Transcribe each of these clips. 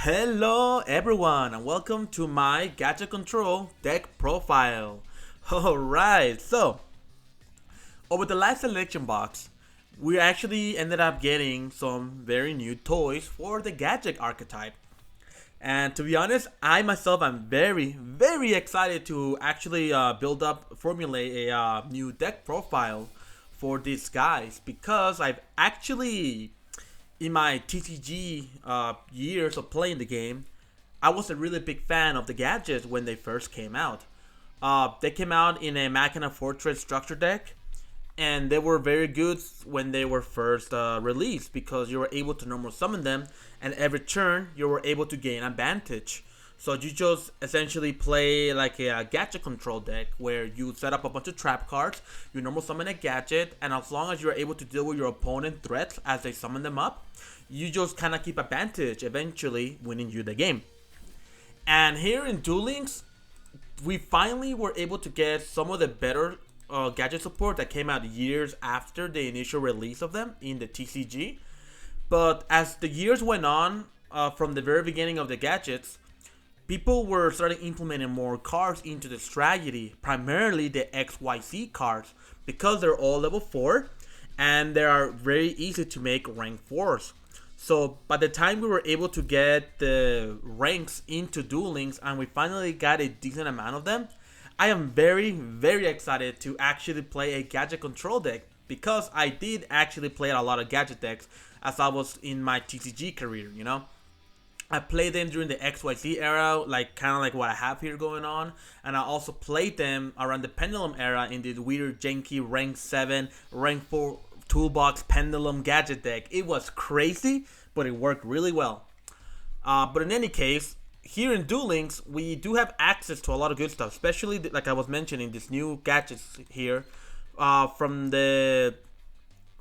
Hello everyone and welcome to my Gadget Control deck profile. Alright, so over the last selection box, we actually ended up getting some very new toys for the Gadget archetype. And to be honest, I myself am very excited to actually formulate a new deck profile for these guys because I've actually in my TCG years of playing the game, I was a really big fan of the gadgets when they first came out. They came out in a Machina Fortress structure deck, and they were very good when they were first released because you were able to normal summon them, and every turn you were able to gain advantage. So you just essentially play like a gadget control deck where you set up a bunch of trap cards, you normal summon a gadget, and as long as you're able to deal with your opponent threats as they summon them up, you just kind of keep advantage, eventually winning you the game. And here in Duel Links, we finally were able to get some of the better gadget support that came out years after the initial release of them in the TCG. But as the years went on, from the very beginning of the gadgets, people were starting implementing more cards into the strategy, primarily the XYZ cards, because they're all level 4 and they are very easy to make rank 4s. So by the time we were able to get the ranks into Duel Links and we finally got a decent amount of them, I am very excited to actually play a gadget control deck because I did actually play a lot of gadget decks as I was in my TCG career, you know. I played them during the XYZ era, like kind of like what I have here going on, and I also played them around the Pendulum era in the weird janky rank 7, rank 4 toolbox pendulum gadget deck. It was crazy, but it worked really well. But in any case, here in Duel Links, we do have access to a lot of good stuff, especially like I was mentioning, these new gadgets here from the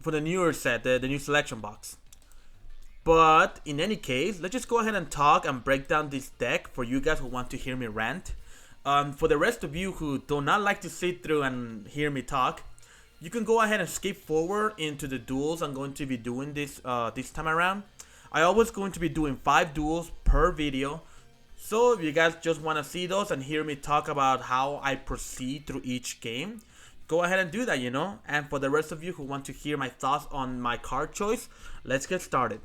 newer set, the new selection box. But in any case, let's just go ahead and talk and break down this deck for you guys who want to hear me rant. For the rest of you who do not like to sit through and hear me talk, you can go ahead and skip forward into the duels I'm going to be doing this time around. I always going to be doing 5 duels per video. So if you guys just want to see those and hear me talk about how I proceed through each game, go ahead and do that, you know. And for the rest of you who want to hear my thoughts on my card choice, let's get started.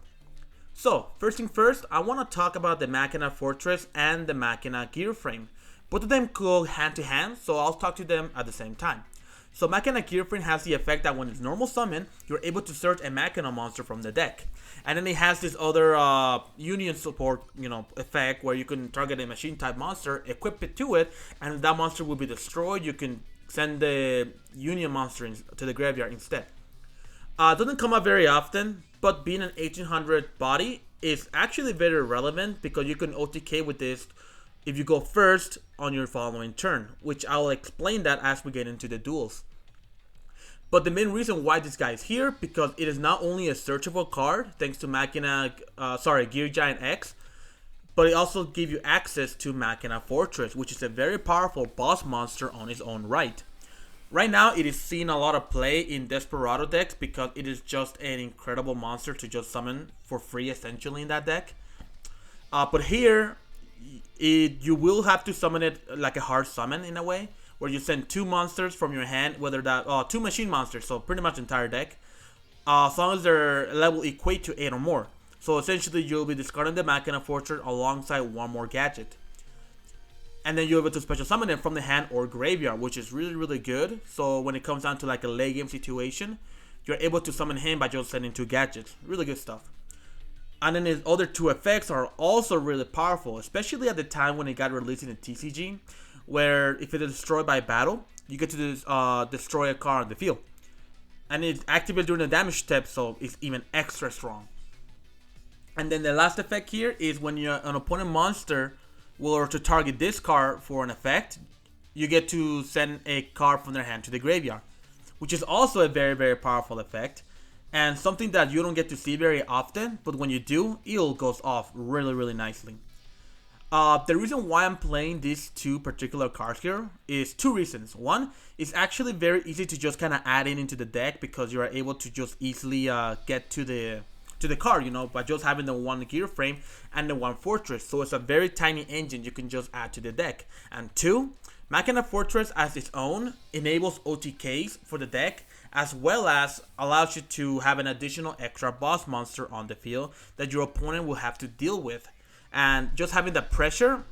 So, first thing first, I want to talk about the Machina Fortress and the Machina Gear Frame. Both of them go hand to hand, so I'll talk to them at the same time. So Machina Gear Frame has the effect that when it's normal summon, you're able to search a Machina monster from the deck. And then it has this other Union support, effect where you can target a machine type monster, equip it to it, and if that monster will be destroyed, you can send the Union monster to the graveyard instead. It doesn't come up very often, but being an 1800 body is actually very relevant because you can OTK with this if you go first on your following turn, which I'll explain that as we get into the duels. But the main reason why this guy is here, because it is not only a searchable card thanks to Gear Giant X, but it also gives you access to Machina Fortress, which is a very powerful boss monster on its own right. Right now, it is seeing a lot of play in Desperado decks because it is just an incredible monster to just summon for free, essentially, in that deck. But here, you will have to summon it like a hard summon in a way, where you send 2 monsters from your hand, whether that 2 machine monsters, so pretty much entire deck, as long as their level equate to 8 or more. So essentially, you'll be discarding the Machina Fortress alongside 1 more gadget. And then you're able to special summon them from the hand or graveyard, which is really good. So when it comes down to like a late game situation, you're able to summon him by just sending 2 gadgets. Really good stuff. And then his other 2 effects are also really powerful, especially at the time when it got released in the TCG, where if it is destroyed by battle, you get to destroy a card on the field. And it's activated during the damage step, so it's even extra strong. And then the last effect here is when an opponent monster were to target this card for an effect, you get to send a card from their hand to the graveyard, which is also a very powerful effect and something that you don't get to see very often, but when you do, it goes off really nicely. The reason why I'm playing these 2 particular cards here is 2 reasons. One, it's actually very easy to just kind of add into the deck because you are able to just easily get to the to the card, you know, by just having the one gear frame and the one fortress. So it's a very tiny engine you can just add to the deck. And two, Machina Fortress as its own enables OTKs for the deck, as well as allows you to have an additional extra boss monster on the field that your opponent will have to deal with. And just having the pressure,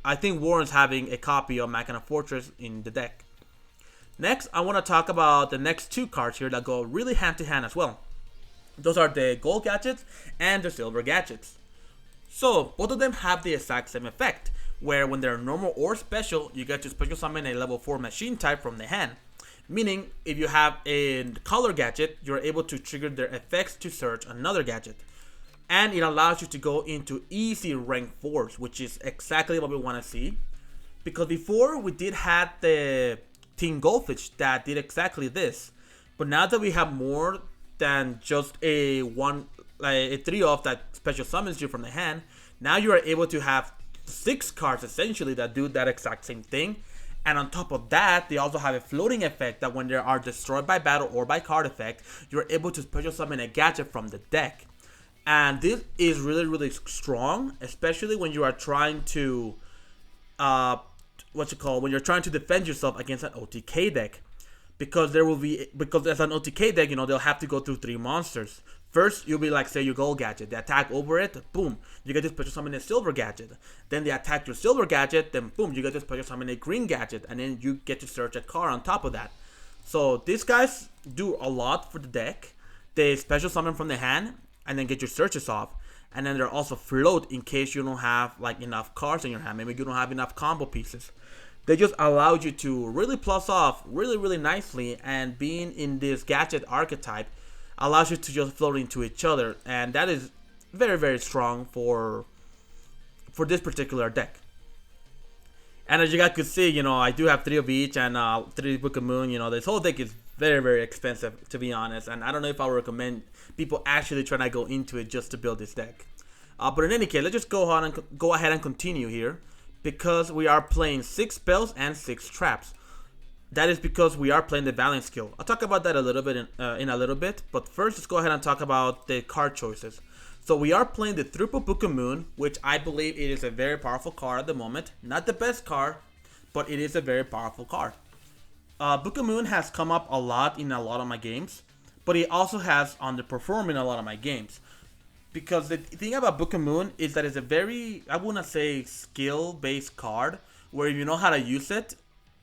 I think warrants having a copy of Machina Fortress in the deck. Next, I want to talk about the next two cards here that go really hand to hand as well. Those are the gold gadgets and the silver gadgets. So both of them have the exact same effect, where when they're normal or special, you get to special summon a level 4 machine type from the hand. Meaning, if you have a color gadget, you're able to trigger their effects to search another gadget. And it allows you to go into easy rank 4s, which is exactly what we want to see. Because before, we did have the Team Goldfish that did exactly this. But now that we have more than just a 3-off that special summons you from the hand, now you are able to have 6 cards essentially that do that exact same thing. And on top of that, they also have a floating effect that when they are destroyed by battle or by card effect, you're able to special summon a gadget from the deck. And this is really, really strong, especially when you are trying to, when you're trying to defend yourself against an OTK deck. Because as an OTK deck, you know, they'll have to go through 3 monsters. First, you'll be like, say, your gold gadget. They attack over it, boom, you get to special summon a silver gadget. Then they attack your silver gadget, then boom, you get to special summon a green gadget. And then you get to search a card on top of that. So these guys do a lot for the deck. They special summon from the hand, and then get your searches off. And then they're also float in case you don't have like enough cards in your hand. Maybe you don't have enough combo pieces. They just allow you to really plus off really, really nicely, and being in this gadget archetype allows you to just float into each other, and that is very, very strong for this particular deck. And as you guys could see, you know, I do have 3 of each and 3 Book of Moon. You know, this whole deck is very, very expensive, to be honest, and I don't know if I would recommend people actually trying to go into it just to build this deck. But in any case, let's just go ahead and continue here, because we are playing 6 spells and 6 traps. That is because we are playing the balance skill. I'll talk about that a little bit in a little bit, but first let's go ahead and talk about the card choices. So we are playing the triple Book of Moon, which I believe it is a very powerful card at the moment. Not the best card, but it is a very powerful card. Book of Moon has come up a lot in a lot of my games, but it also has underperformed in a lot of my games. Because the thing about Book of Moon is that it's a very, I wouldn't say skill-based card, where if you know how to use it,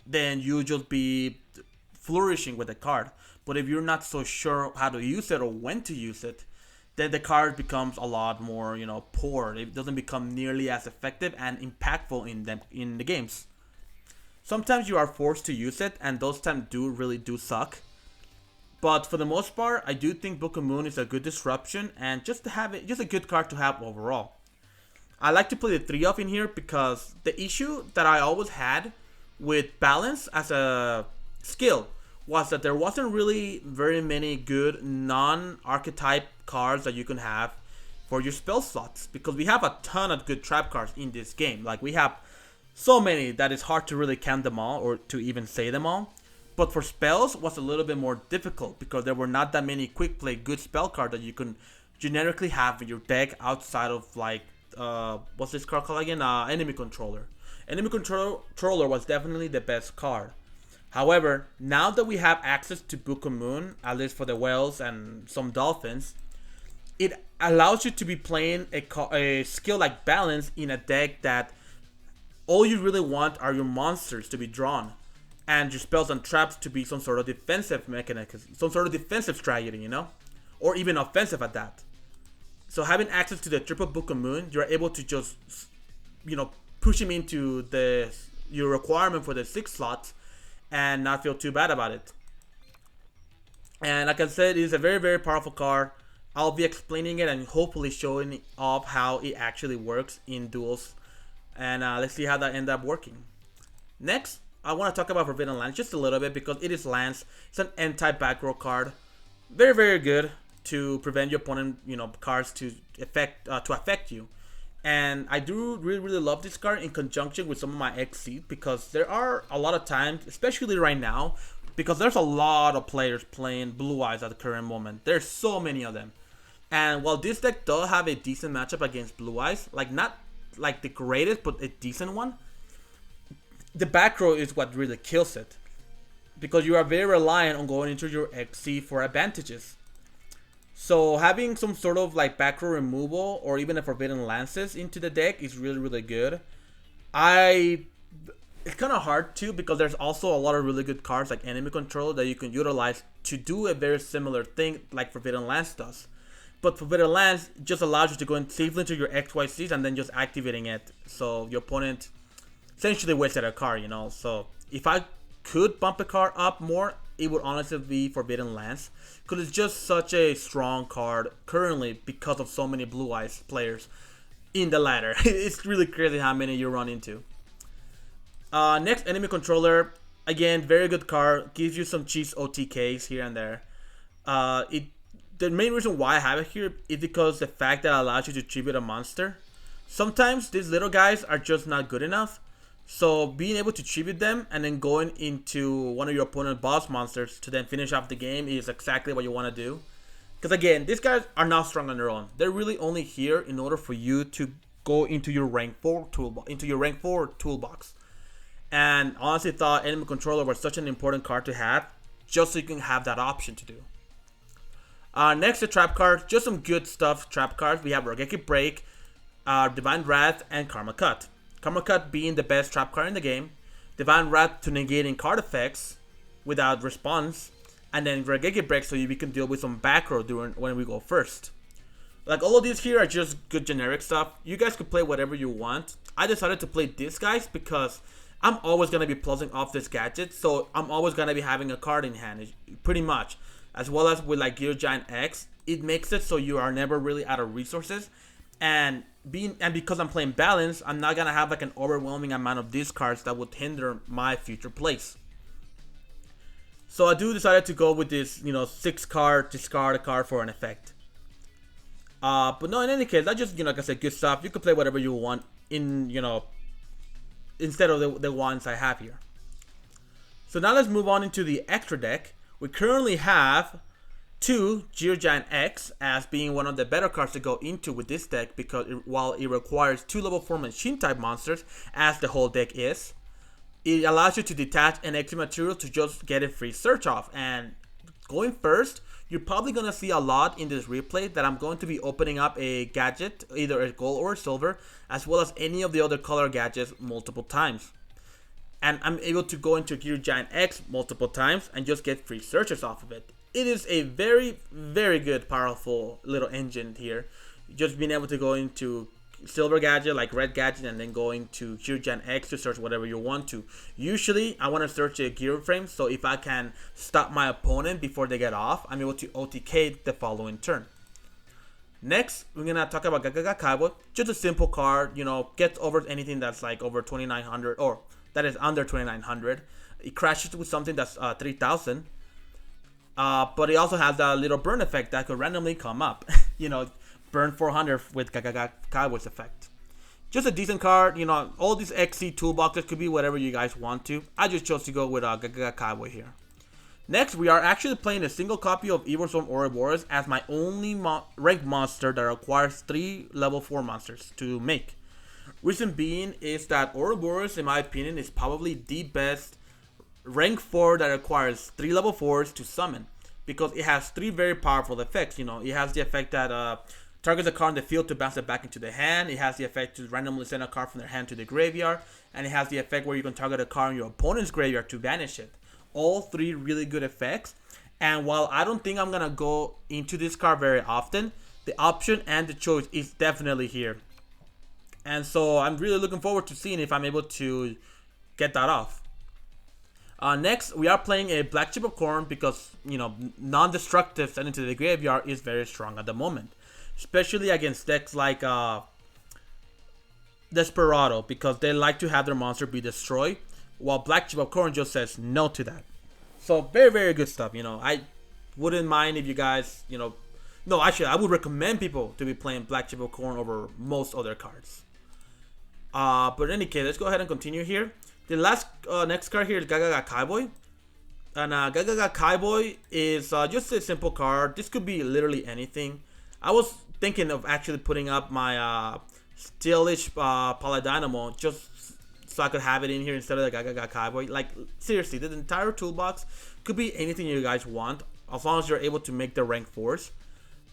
then you just be flourishing with the card. But if you're not so sure how to use it or when to use it, then the card becomes a lot more, you know, poor. It doesn't become nearly as effective and impactful in the games. Sometimes you are forced to use it, and those times really do suck. But for the most part, I do think Book of Moon is a good disruption, and just a good card to have overall. I like to play the 3-off in here because the issue that I always had with balance as a skill was that there wasn't really very many good non-archetype cards that you can have for your spell slots, because we have a ton of good trap cards in this game. Like, we have so many that it's hard to really count them all or to even say them all. But for spells was a little bit more difficult because there were not that many quick play good spell cards that you can generically have in your deck outside of, like, what's this card called again? Enemy Controller. Enemy Controller was definitely the best card. However, now that we have access to Book of Moon, at least for the whales and some dolphins, it allows you to be playing a skill like balance in a deck that all you really want are your monsters to be drawn, and your spells and traps to be some sort of defensive mechanism, some sort of defensive strategy, you know, or even offensive at that. So having access to the triple Book of Moon, you're able to just, you know, push him into your requirement for the 6 slots and not feel too bad about it. And like I said, it is a very, very powerful card. I'll be explaining it and hopefully showing off how it actually works in duels. And let's see how that ends up working. Next, I want to talk about Forbidden Lands just a little bit because it is lands. It's an anti-back row card. Very, very good to prevent your opponent, you know, cards to affect you. And I do really, really love this card in conjunction with some of my XC, because there are a lot of times, especially right now, because there's a lot of players playing Blue Eyes at the current moment. There's so many of them. And while this deck does have a decent matchup against Blue Eyes, like not like the greatest, but a decent one, the back row is what really kills it. Because you are very reliant on going into your XC for advantages. So having some sort of like back row removal or even a Forbidden Lances into the deck is really, really good. It's kind of hard too because there's also a lot of really good cards like Enemy Control that you can utilize to do a very similar thing like Forbidden Lance does. But Forbidden Lance just allows you to go in safely into your XYZs and then just activating it. So your opponent essentially wasted a card, you know. So if I could bump a card up more, it would honestly be Forbidden Lance. Because it's just such a strong card currently because of so many Blue Eyes players in the ladder. It's really crazy how many you run into. Next, Enemy Controller. Again, very good card. Gives you some cheese OTKs here and there. The main reason why I have it here is because the fact that it allows you to tribute a monster. Sometimes these little guys are just not good enough. So being able to tribute them and then going into one of your opponent's boss monsters to then finish off the game is exactly what you want to do. Because again, these guys are not strong on their own. They're really only here in order for you to go into your rank 4 toolbox. And honestly thought Enemy Controller was such an important card to have, just so you can have that option to do. Next, the trap card. Just some good stuff. Trap cards. We have Rogeki Break, Divine Wrath, and Karma Cut. Karma Cut being the best trap card in the game. Divine Wrath to negating card effects without response. And then Rogeki Break so we can deal with some back row when we go first. Like all of these here are just good generic stuff. You guys can play whatever you want. I decided to play these guys because I'm always going to be plussing off this gadget. So I'm always going to be having a card in hand, pretty much. As well as with like Gear Giant X, it makes it so you are never really out of resources. And because I'm playing balance, I'm not gonna have like an overwhelming amount of these cards that would hinder my future plays. So I decided to go with this, 6 card discard a card for an effect. But no, in any case, I just like I said, good stuff. You can play whatever you want instead of the ones I have here. So now let's move on into the extra deck. We currently have 2 Gear Giant X as being one of the better cards to go into with this deck because while it requires 2 level 4 machine type monsters, as the whole deck is, it allows you to detach an extra material to just get a free search off. And going first, you're probably going to see a lot in this replay that I'm going to be opening up a gadget, either a gold or a silver, as well as any of the other color gadgets multiple times. And I'm able to go into Gear Giant X multiple times and just get free searches off of it. It is a very, very good, powerful little engine here. Just being able to go into silver gadget, like red gadget, and then going to Gear Giant X to search whatever you want to. Usually, I want to search a gear frame, so if I can stop my opponent before they get off, I'm able to OTK the following turn. Next, we're going to talk about Gagaga Kaibo. Just a simple card, gets over anything that's like over 2,900 or that is under 2,900. It crashes with something that's 3,000. But it also has that little burn effect that could randomly come up. Burn 400 with Gagaga Kaibo's effect. Just a decent card. All these XC toolboxes could be whatever you guys want to. I just chose to go with Gagaga Kaibo here. Next, we are actually playing a single copy of Evilswarm Ouroboros as my only ranked monster that requires 3 level 4 monsters to make. Reason being is that Ouroboros, in my opinion, is probably the best rank 4 that requires 3 level 4s to summon. Because it has 3 very powerful effects. It has the effect that targets a card in the field to bounce it back into the hand. It has the effect to randomly send a card from their hand to the graveyard. And it has the effect where you can target a card in your opponent's graveyard to banish it. All 3 really good effects. And while I don't think I'm going to go into this card very often, the option and the choice is definitely here. And so I'm really looking forward to seeing if I'm able to get that off. Next, we are playing a Black Chip of Corn because, non-destructive sent into the graveyard is very strong at the moment. Especially against decks like Desperado, because they like to have their monster be destroyed, while Black Chip of Corn just says no to that. So very, very good stuff. I wouldn't mind if you guys, no, actually, I would recommend people to be playing Black Chip of Corn over most other cards. But in any case, let's go ahead and continue here. The last next card here is Gagaga Kaiboy. And Gagaga Kaiboy is just a simple card. This could be literally anything. I was thinking of actually putting up my Stylish Paladinamo just so I could have it in here instead of the Gaga Cowboy. Like, seriously, the entire toolbox could be anything you guys want, as long as you're able to make the rank 4s.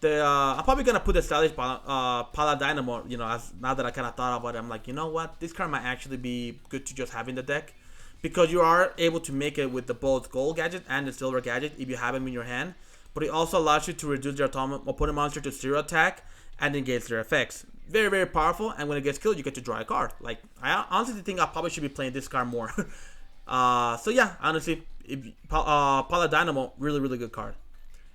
I'm probably gonna put the Stylish Paladinamo, you know, as now that I kind of thought about it, I'm like, you know what, this card might actually be good to just have in the deck, because you are able to make it with the both gold gadget and the silver gadget if you have them in your hand, but it also allows you to reduce your opponent monster to 0 attack and engage their effects. Very, very powerful, and when it gets killed, you get to draw a card. Like, I honestly think I probably should be playing this card more. So yeah, honestly, Paladinamo, really, really good card.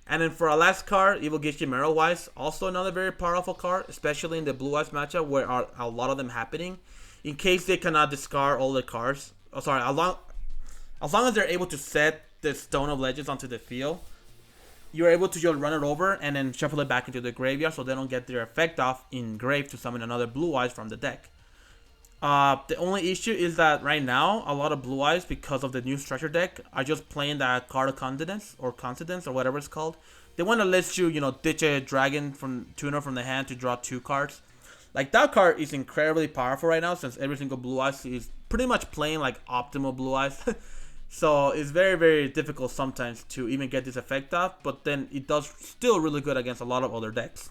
And then for our last card, Evil Gishki Merrill-Wise, also another very powerful card, especially in the Blue-Eyes matchup where are a lot of them happening. In case they cannot discard all the cards, as long as they're able to set the Stone of Legends onto the field, you're able to just run it over and then shuffle it back into the graveyard so they don't get their effect off in grave to summon another Blue-Eyes from the deck. The only issue is that right now, a lot of Blue Eyes, because of the new structure deck, are just playing that card of confidence or whatever it's called. They want to let you, you know, ditch a dragon tuner from the hand to draw 2 cards. Like, that card is incredibly powerful right now, since every single Blue Eyes is pretty much playing like optimal Blue Eyes. So it's very, very difficult sometimes to even get this effect off, but then it does still really good against a lot of other decks.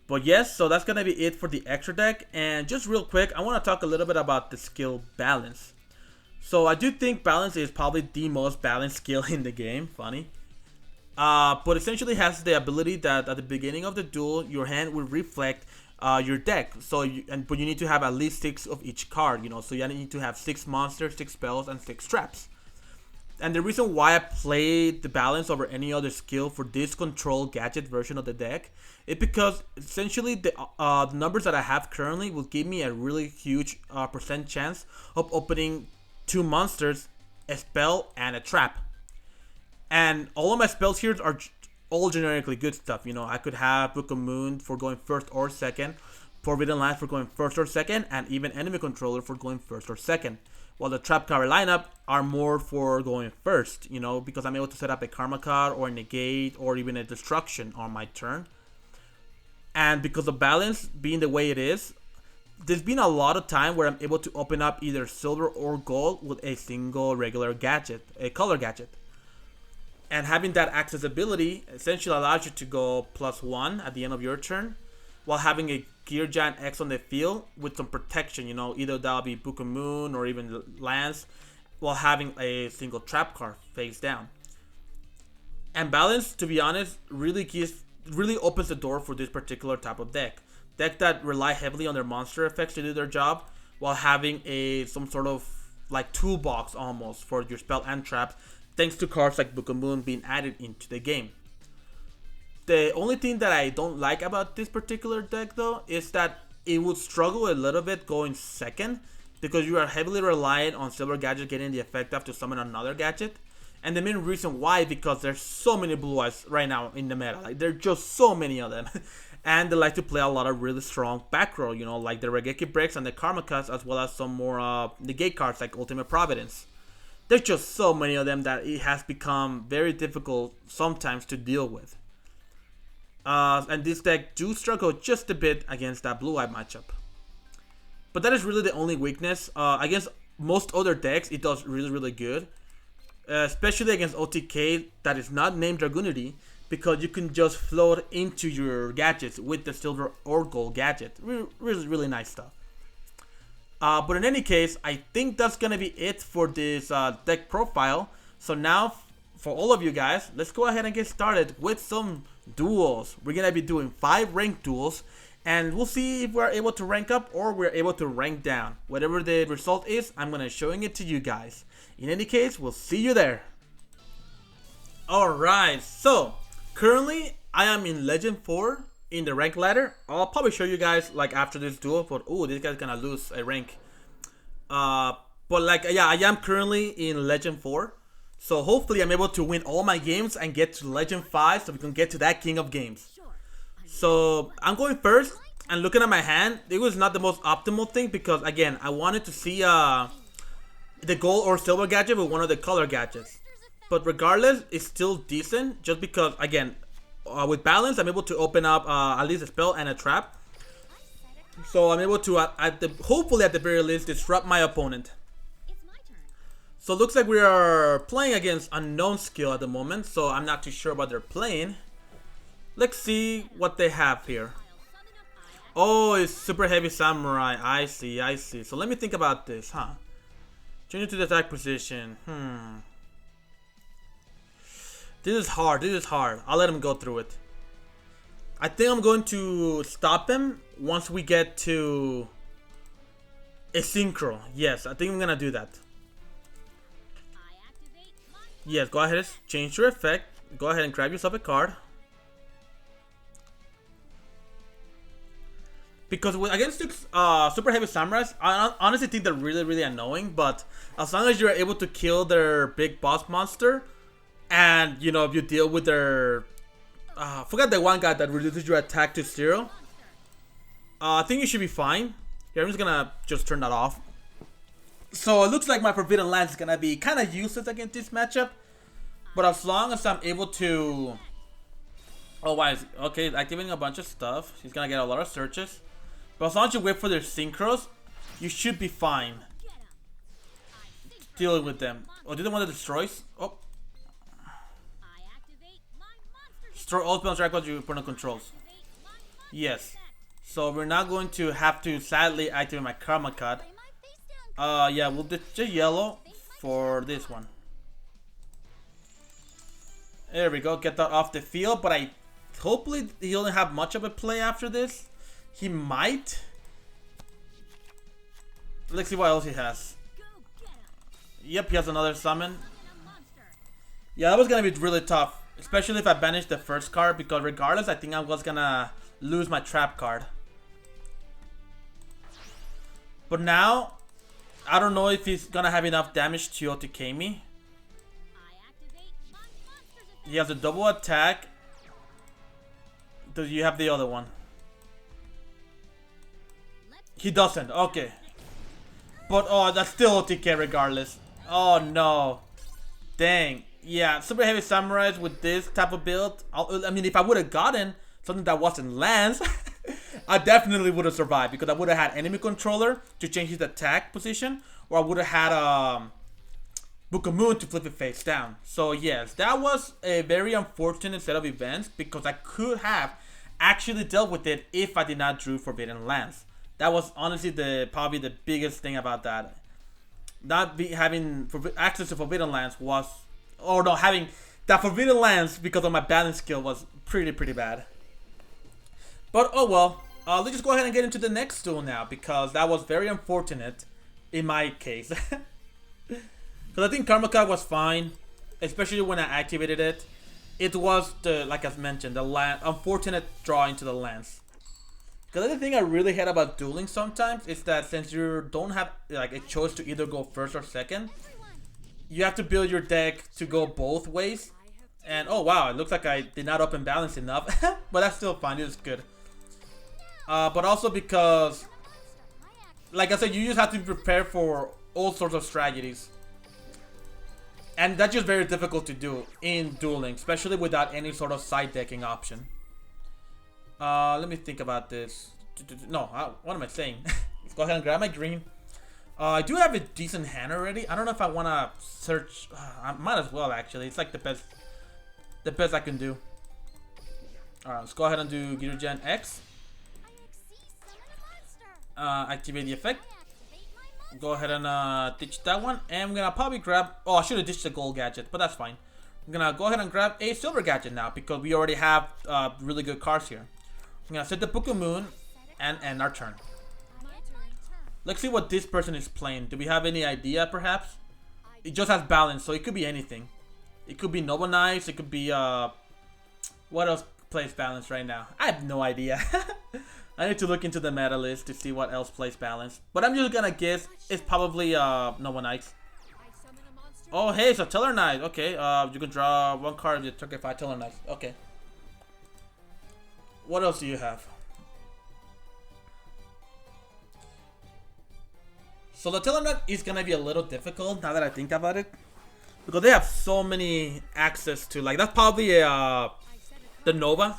But yes, so that's going to be it for the extra deck. And just real quick, I want to talk a little bit about the skill balance. So I do think balance is probably the most balanced skill in the game. Funny. But essentially has the ability that at the beginning of the duel, your hand will reflect your deck. So but you need to have at least 6 of each card, you know. So you need to have 6 monsters, 6 spells, and 6 traps. And the reason why I played the balance over any other skill for this control gadget version of the deck is because essentially the numbers that I have currently will give me a really huge percent chance of opening 2 monsters, a spell, and a trap. And all of my spells here are all generically good stuff. You know, I could have Book of Moon for going first or second, Forbidden Light for going first or second, and even Enemy Controller for going first or second. While the trap card lineup are more for going first, you know, because I'm able to set up a karma card or a negate or even a destruction on my turn. And because of balance being the way it is, there's been a lot of time where I'm able to open up either silver or gold with a single regular gadget, a color gadget. And having that accessibility essentially allows you to go +1 at the end of your turn, while having a Gear Giant X on the field with some protection, you know, either that'll be Book of Moon or even Lance, while having a single trap card face down. And balance, to be honest, really opens the door for this particular type of deck. Deck that rely heavily on their monster effects to do their job, while having some sort of like toolbox almost for your spell and traps, thanks to cards like Book of Moon being added into the game. The only thing that I don't like about this particular deck though is that it would struggle a little bit going second, because you are heavily reliant on Silver Gadget getting the effect off to summon another gadget. And the main reason why, because there's so many Blue Eyes right now in the meta. Like, there are just so many of them. And they like to play a lot of really strong back row, you know, like the Regeki Breaks and the Karma Cuts, as well as some more negate cards like Ultimate Providence. There's just so many of them that it has become very difficult sometimes to deal with. And this deck do struggle just a bit against that Blue Eye matchup. But that is really the only weakness. Against most other decks, it does really, really good. Especially against OTK that is not named Dragunity, because you can just float into your gadgets with the silver or gold gadget. Really, really nice stuff. But in any case, I think that's going to be it for this deck profile. So now, for all of you guys, let's go ahead and get started with some duels. We're going to be doing 5 ranked duels, and we'll see if we're able to rank up or we're able to rank down. Whatever the result is, I'm going to showing it to you guys. In any case, we'll see you there. Alright, so currently I am in Legend 4 in the rank ladder. I'll probably show you guys like after this duel, but oh, this guy's gonna lose a rank. But like, yeah, I am currently in Legend 4. So hopefully I'm able to win all my games and get to Legend 5 so we can get to that king of games. So I'm going first, and looking at my hand, it was not the most optimal thing because again, I wanted to see the gold or silver gadget with one of the color gadgets. But regardless, it's still decent just because again, with balance, I'm able to open up at least a spell and a trap. So I'm able to, hopefully at the very least, disrupt my opponent. So it looks like we are playing against unknown skill at the moment, so I'm not too sure what they're playing. Let's see what they have here. Oh, it's super heavy samurai. I see, I see. So let me think about this, huh? Change it to the attack position. This is hard, this is hard. I'll let him go through it. I think I'm going to stop him once we get to a synchro. Yes, I think I'm gonna do that. Yes, go ahead, change your effect. Go ahead and grab yourself a card. Because against super heavy samurais, I honestly think they're really annoying. But as long as you're able to kill their big boss monster, and you know, if you deal with their forget the one guy that reduces your attack to 0, I think you should be fine. Here, I'm just gonna turn that off. So it looks like my Forbidden Lance is gonna be kind of useless against this matchup. But as long as I'm able to, oh, why is okay? Activating a bunch of stuff. He's gonna get a lot of searches. But as long as you wait for their synchros, you should be fine dealing with them. Oh, did the one that destroys? Oh. Destroy all spells records your opponent controls. Yes. So we're not going to have to sadly activate my Karma card. Yeah, we'll just yellow for this one. There we go. Get that off the field. But hopefully he doesn't have much of a play after this. He might. Let's see what else he has. Yep, he has another summon. Yeah, that was gonna be really tough. Especially if I banish the first card, because regardless, I think I was gonna lose my trap card. But now, I don't know if he's gonna have enough damage to OTK me. He has a double attack. Do you have the other one? He doesn't, okay. But oh, that's still OTK regardless. Oh no. Dang. Yeah, super heavy samurais with this type of build. I mean, if I would have gotten something that wasn't Lance, I definitely would have survived, because I would have had enemy controller to change his attack position, or I would have had Book of Moon to flip it face down. So yes, that was a very unfortunate set of events, because I could have actually dealt with it if I did not drew Forbidden Lance. That was honestly probably the biggest thing about that. Not having access to Forbidden Lance was, or no, having that Forbidden Lance because of my balance skill was pretty bad. But oh well, let's just go ahead and get into the next duel now, because that was very unfortunate in my case. Because I think Karma card was fine, especially when I activated it. It was like I mentioned, the unfortunate draw into the Lance. Because the other thing I really hate about dueling sometimes is that since you don't have like a choice to either go first or second, you have to build your deck to go both ways. And oh wow, it looks like I did not open balance enough. But that's still fine, it's good. But also because, like I said, you just have to be prepared for all sorts of strategies. And that's just very difficult to do in dueling, especially without any sort of side decking option. Let me think about this. No, what am I saying? Let's go ahead and grab my green. I do have a decent hand already. I don't know if I want to search. I might as well, actually. It's like the best I can do. Alright, let's go ahead and do Gear Gen X. Activate the effect. Go ahead and ditch that one. And I'm gonna probably grab. Oh, I should have ditched the gold gadget, but that's fine. I'm gonna go ahead and grab a silver gadget now, because we already have really good cards here. I'm gonna set the Book of Moon and end our turn. Let's see what this person is playing. Do we have any idea, perhaps? It just has balance, so it could be anything. It could be Noble Knights. It could be what else plays balance right now? I have no idea. I need to look into the meta list to see what else plays balance. But I'm just gonna guess it's probably Noble Knights. Oh hey, Saterllarknight. Okay, you can draw one card of the target 5 Saterllarknight. Okay. What else do you have? So the Saterllarknight is gonna be a little difficult now that I think about it, because they have so many access to, like, that's probably a The Nova?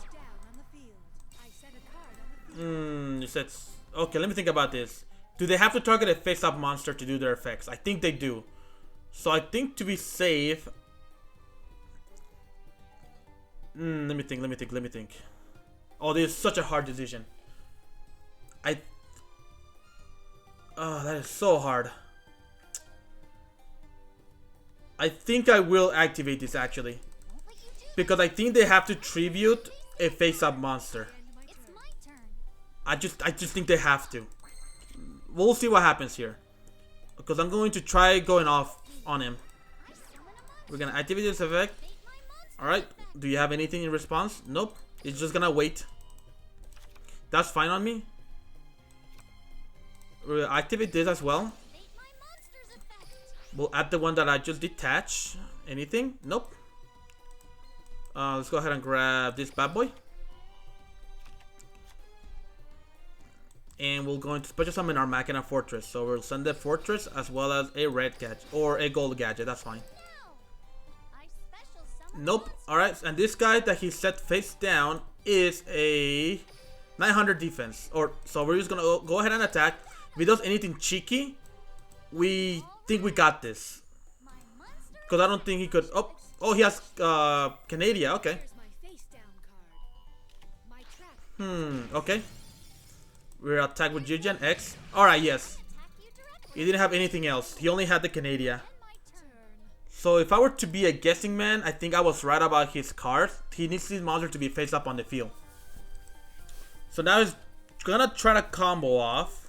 You said... Okay, let me think about this. Do they have to target a face-up monster to do their effects? I think they do. So I think to be safe... let me think. Oh, this is such a hard decision. Oh, that is so hard. I think I will activate this actually. Because I think they have to tribute a face-up monster. I just think they have to. We'll see what happens here. Because I'm going to try going off on him. We're gonna activate this effect. Alright. Do you have anything in response? Nope. It's just gonna wait. That's fine on me. We'll activate this as well. We'll add the one that I just detached. Anything? Nope. Let's go ahead and grab this bad boy. And we'll go into special summon our Machina Fortress. So we'll send the Fortress as well as a red gadget. Or a gold gadget, that's fine. Nope. Alright, and this guy that he set face down is a 900 defense. So we're just gonna go ahead and attack. If he does anything cheeky, we think we got this. Because I don't think he could... Oh, he has Canada, okay. Okay. We're attacked with Yugioh X. Alright, yes. He didn't have anything else. He only had the Canada. So if I were to be a guessing man, I think I was right about his card. He needs his monster to be face up on the field. So now he's gonna try to combo off.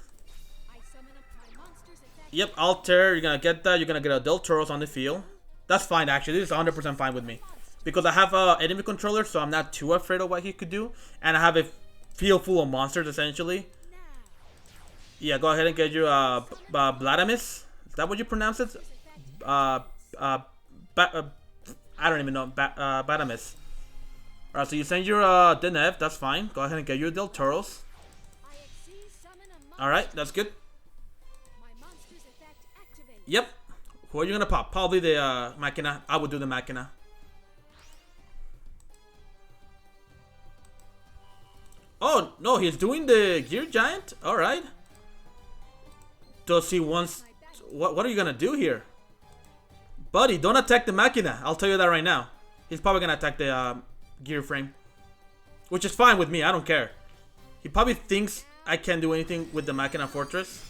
Yep, Alter, you're gonna get that. You're gonna get a Del Toros on the field. That's fine actually. This is 100% fine with me. Because I have an enemy controller, so I'm not too afraid of what he could do. And I have a field full of monsters essentially. Yeah, go ahead and get your Bladamis. Is that what you pronounce it? I don't even know. Bladamis. Alright, so you send your Deneb, that's fine. Go ahead and get your Del Toros. Alright, that's good. Yep. Who are you gonna pop? Probably the Machina. I would do the Machina. Oh, no, he's doing the Gear Giant? Alright. Does he wants... What are you gonna do here? Buddy, don't attack the Machina. I'll tell you that right now. He's probably gonna attack the Gear Frame. Which is fine with me, I don't care. He probably thinks I can't do anything with the Machina Fortress.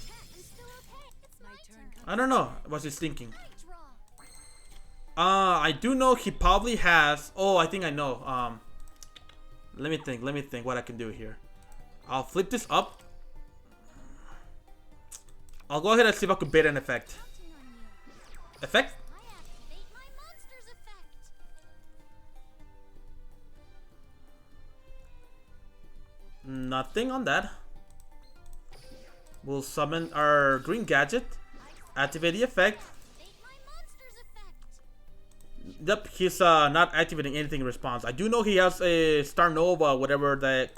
I don't know what he's thinking. I do know he probably has... Oh, I think I know. Let me think what I can do here. I'll flip this up. I'll go ahead and see if I could bait an effect. Effect? Nothing on that. We'll summon our green gadget. Activate the effect. Yep, he's not activating anything in response. I do know he has a Star Nova, whatever the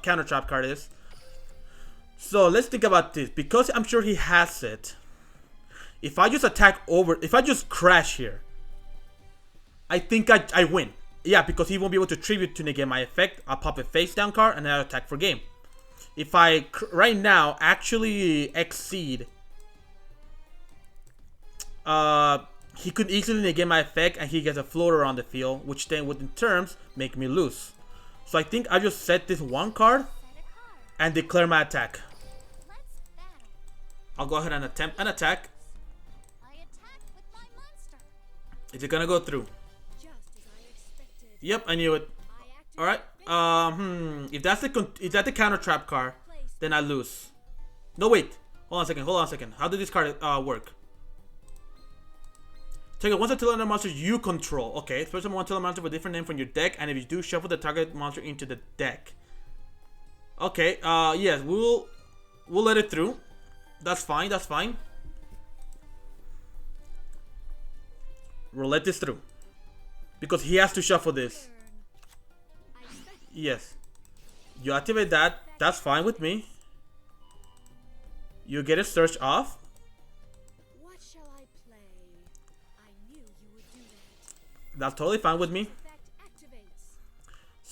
counter trap card is. So let's think about this. Because I'm sure he has it. If I just attack over, if I just crash here, I think I win. Yeah, because he won't be able to tribute to negate my effect. I'll pop a face down card and then I'll attack for game. If I right now actually exceed, he could easily negate my effect and he gets a floater on the field, which then would in terms make me lose. So I think I just set this one card and declare my attack. I'll go ahead and attempt an attack. Is it gonna go through? Yep, I knew it. Alright. If that's the counter trap card, then I lose. No, wait. Hold on a second. How did this card work? Take one Saterllarknight monster you control. Okay, special one Saterllarknight monster with a different name from your deck, and if you do, shuffle the target monster into the deck. Okay, yes, we'll let it through. That's fine, that's fine. We'll let this through. Because he has to shuffle this. Yes. You activate that, that's fine with me. You get a search off. That's totally fine with me.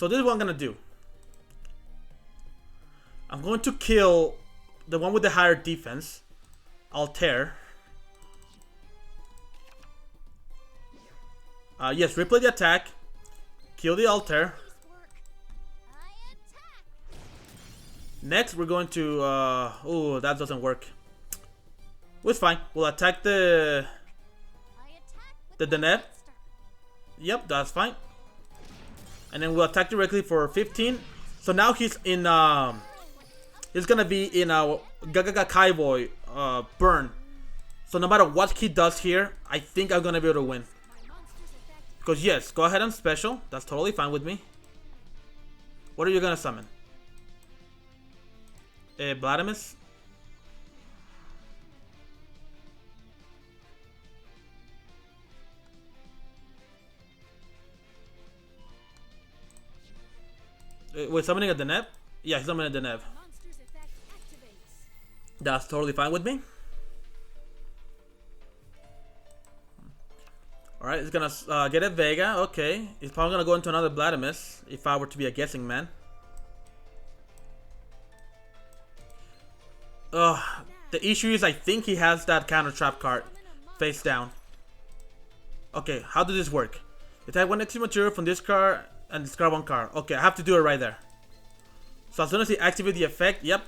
So this is what I'm gonna do. I'm going to kill the one with the higher defense, Altair. Yes, replay the attack. Kill the Altair. Next, we're going to. Oh, that doesn't work. Well, it's fine. We'll attack the Deneb. Yep, that's fine. And then we'll attack directly for 15. So now he's in. He's gonna be in a Gagaga Kaiboy burn. So no matter what he does here, I think I'm gonna be able to win. Because yes, go ahead and special. That's totally fine with me. What are you gonna summon? Bladimus? Wait, summoning a Deneb? Yeah, he's summoning a Deneb. That's totally fine with me. Alright, he's gonna get a Vega. Okay. He's probably gonna go into another Bladimus if I were to be a guessing man. The issue is I think he has that counter trap card face down. Okay, how does this work? Attack one extra material from this card and discard one card. Okay, I have to do it right there. So as soon as he activates the effect, yep.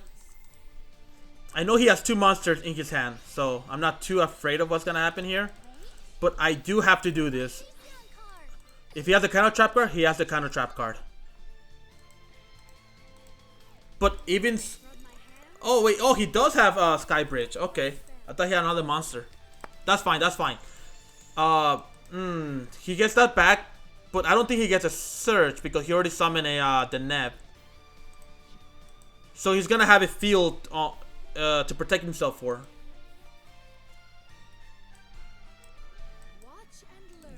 I know he has 2 monsters in his hand, so I'm not too afraid of what's gonna happen here. But I do have to do this. If he has the counter trap card, he has the counter trap card. But even... Oh wait, oh he does have Sky Bridge. Okay, I thought he had another monster. That's fine, that's fine. He gets that back, but I don't think he gets a Surge because he already summoned a Deneb. So he's gonna have a field to protect himself for.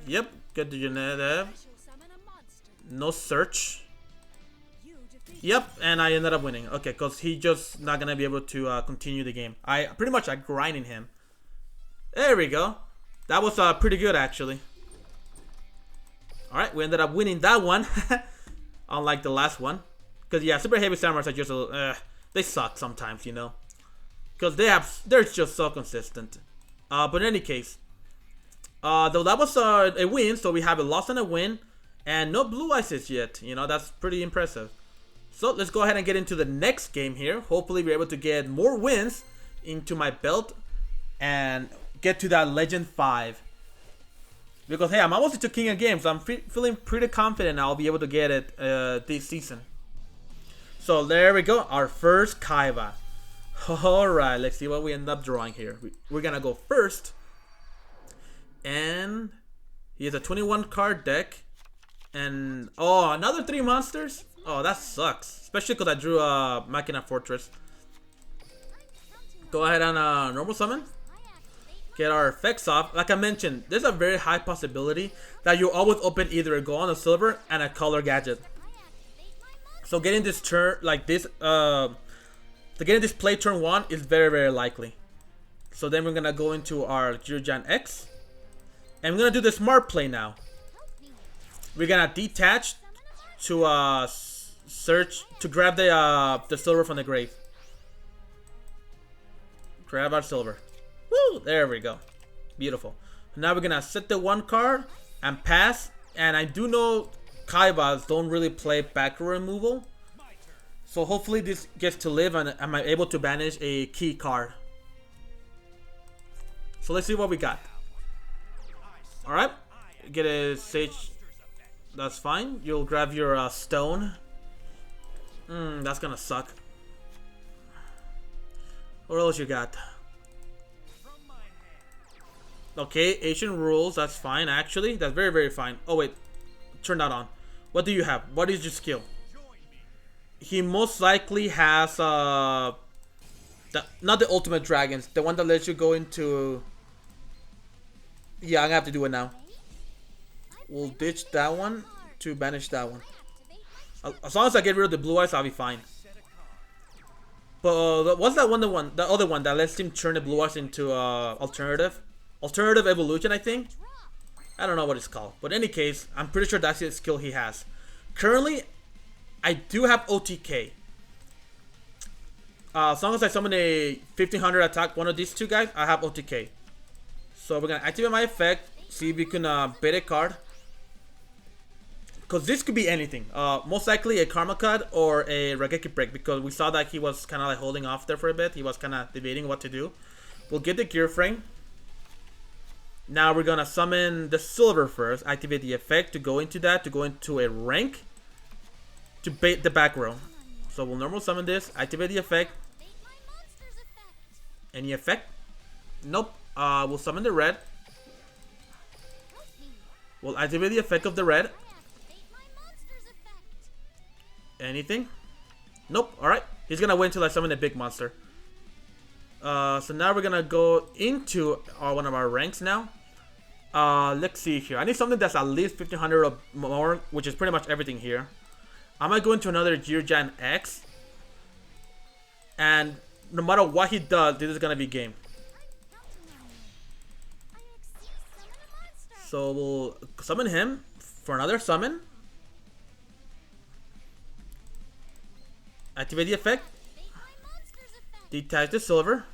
Yep, get the Deneb. No search. Yep, and I ended up winning. Okay, because he just not gonna be able to continue the game. I grinding him. There we go. That was pretty good actually. Alright, we ended up winning that one. Unlike the last one. Because yeah, super heavy samurais are just they suck sometimes, you know. Because they're just so consistent. But in any case, though that was a win, so we have a loss and a win, and no blue ices yet. You know, that's pretty impressive. So let's go ahead and get into the next game here. Hopefully we're able to get more wins into my belt and get to that Legend 5. Because hey, I'm almost into King of Games, so I'm feeling pretty confident I'll be able to get it this season. So there we go, our first Kaiba. Alright, let's see what we end up drawing here. We're gonna go first. And he has a 21 card deck. And oh, another 3 monsters? Oh, that sucks. Especially because I drew a Machina Fortress. Go ahead and normal summon. Get our effects off. Like I mentioned, there's a very high possibility that you always open either a gold, a silver, and a color gadget. So getting this turn like this, getting this play turn 1 is very, very likely. So then we're gonna go into our Jirojan X. And we're gonna do the smart play now. We're gonna detach to search to grab the silver from the grave. Grab our silver. Woo! There we go. Beautiful. Now we're gonna set the 1 card and pass. And I do know Kaibas don't really play back row removal. So hopefully this gets to live and am I able to banish a key card. So let's see what we got. Alright. Get a Sage. That's fine. You'll grab your stone. That's gonna suck. What else you got? Okay, Asian rules. That's fine actually. That's very, very fine. Oh wait. Turn that on. What do you have? What is your skill? He most likely has not the ultimate dragons. The one that lets you go into... Yeah, I'm gonna have to do it now. We'll ditch that one to banish that one. As long as I get rid of the blue eyes, I'll be fine. But what's that one? The other one that lets him turn the blue eyes into alternative evolution, I think. I don't know what it's called, but in any case, I'm pretty sure that's the skill he has. Currently, I do have OTK. As long as I summon a 1500 attack one of these two guys, I have OTK. So we're gonna activate my effect, see if we can bait a card. Because this could be anything. Most likely a Karma card or a Raigeki break, because we saw that he was kind of like holding off there for a bit. He was kind of debating what to do. We'll get the gear frame. Now we're gonna summon the silver first, activate the effect to go into that, to go into a rank, to bait the back row. So we'll normal summon this, activate the effect. Any effect? Nope. We'll summon the red. We'll activate the effect of the red. Anything? Nope. Alright. He's gonna wait until I summon a big monster. So now we're gonna go into one of our ranks now. Let's see here. I need something that's at least 1500 or more, which is pretty much everything here. I might go into another Yugioh X. And no matter what he does, this is gonna be game. So we'll summon him for another summon. Activate the effect. Detach the silver.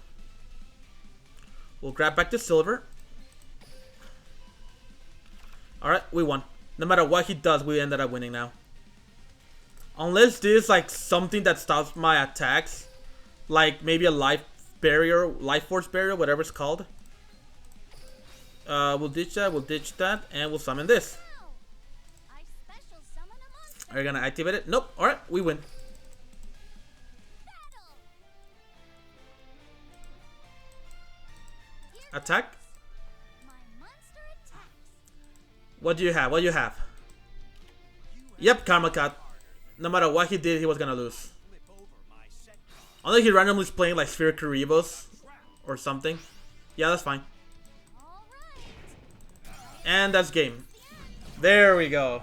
We'll grab back the silver. Alright, we won. No matter what he does, we ended up winning now. Unless there's like something that stops my attacks. Like maybe a life barrier, life force barrier, whatever it's called. We'll ditch that, and we'll summon this. Are you gonna activate it? Nope. Alright, we win. Attack. What do you have? What do you have? Yep, Karma Cut. No matter what he did, he was gonna lose. Unless he randomly is playing like Sphere Kuribos or something. Yeah, that's fine. And that's game. There we go.